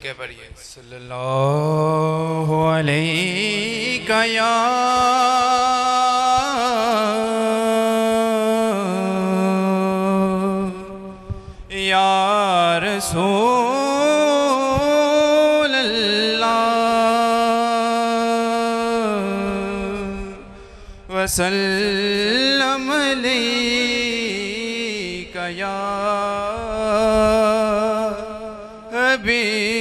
के पढ़िए। सल्लल्लाहु अलैका या रसूल अल्लाह वसल्लम अलैका या हबीब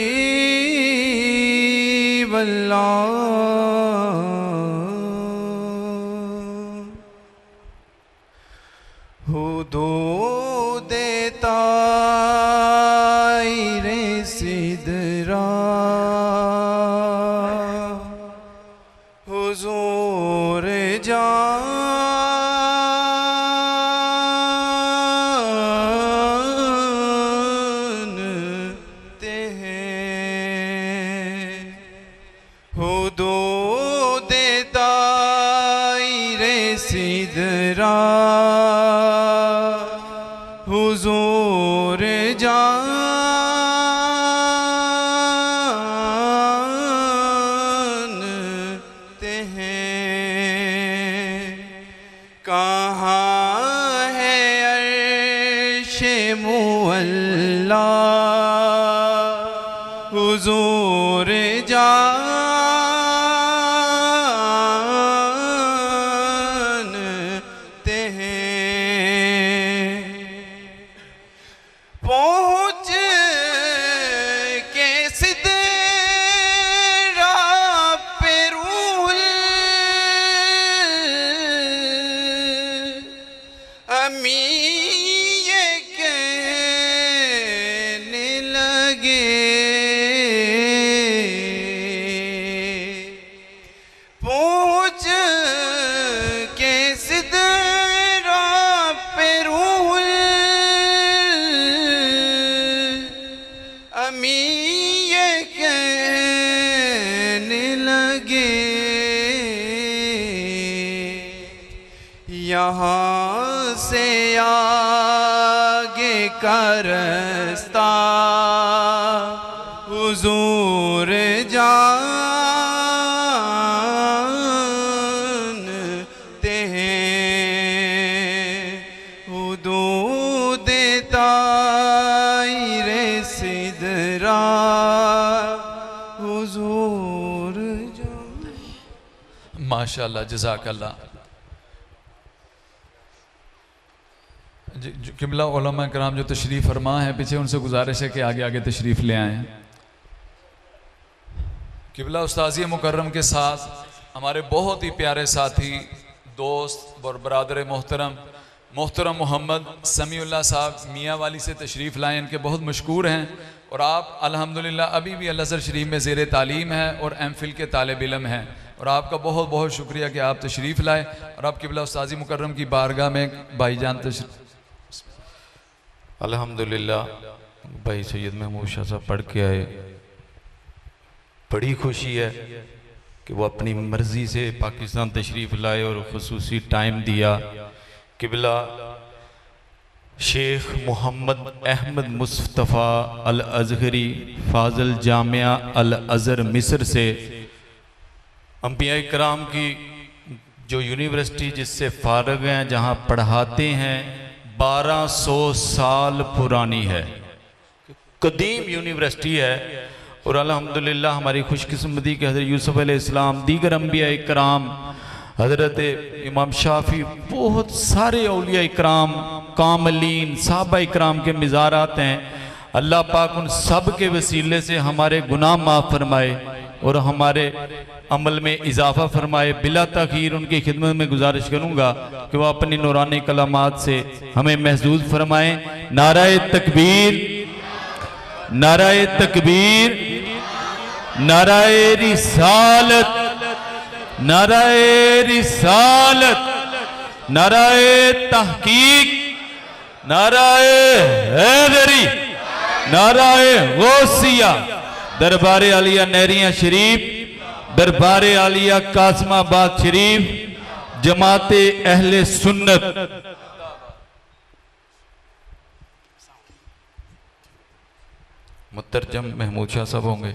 अल्लाह। हुदूद ताइरे सिदरा हुजूर जानते हैं। हुदूद ताइरे सिदरा हुजूर जानते हैं। कहाँ है अर्शे मुअल्ला हुजूर जानते हैं। पहुँच के सिदरा पे रूहुल अमी ये कहने लगे। पहुँच के सिदरा पे रूहुल अमी ये कहने लगे। यहाँ से आगे का रास्ता हुजूर जानते हैं। हुदूद ताइरे सिदरा हुजूर जान। माशाअल्लाह, जज़ाकल्लाह। किबला उलमा कराम जो तशरीफ़ फरमा है पीछे, उनसे गुजारिश है कि आगे आगे तशरीफ़ ले आएँ। किबला उस्ताज़ी मुकर्रम के साथ हमारे बहुत ही प्यारे साथी दोस्त और बरादर मोहतरम मोहम्मद समीउल्लाह साहब मियाँ वाली से तशरीफ़ लाए। इनके बहुत मशकूर हैं और आप अल्हम्दुलिल्लाह अभी भी अल-अज़हर शरीफ में ज़ेर तालीम है और एम.फिल के तालिब इल्म हैं। और आपका बहुत बहुत शुक्रिया कि आप तशरीफ़ लाए और आप किबला उस्ताज़ी मुकर्रम की बारगाह में भाईजान तशरीफ़। अल्हम्दुलिल्लाह भाई सैयद महमूद शाह साहब पढ़ के आए। बड़ी खुशी है कि वो अपनी मर्ज़ी से पाकिस्तान तशरीफ़ लाए और ख़ुसूसी टाइम दिया। किबला शेख मोहम्मद अहमद मुस्तफ़ा अल-अज़हरी फ़ाज़िल जामिया अल-अज़हर मिस्र से अंबिया इकराम की जो यूनिवर्सिटी जिससे फ़ारग हैं, जहाँ पढ़ाते हैं, 1200 साल पुरानी है, कदीम यूनिवर्सिटी है। और अल्हम्दुलिल्लाह हमारी खुशकिस्मती के हज़रत यूसुफ़ अलैहिस्सलाम, दीगर अंबिया इकराम, हज़रत इमाम शाफ़ी, बहुत सारे औलिया इकराम, कामलीन, साहबा इकराम के मिज़ारात हैं। अल्लाह पाक उन सब के वसीले से हमारे गुनाह माफ़ फरमाए और हमारे अमल में इजाफ़ा फरमाए। बिला तख़ीर उनकी खिदमत में गुजारिश करूँगा कि वह अपनी नूरानी कलामात से हमें महसूस फरमाएँ। नाराए तकबीर, नाराए तकबीर, नाराए रिसालत, नाराए रिसालत, नाराए तहकीक, नाराए हैदरी, नाराए गौसिया, दरबारे आलिया नहरिया शरीफ, दरबारे आलिया कासमाबाद शरीफ, जमाते अहले सुन्नत। मुतरजम महमूद शाह साहब होंगे।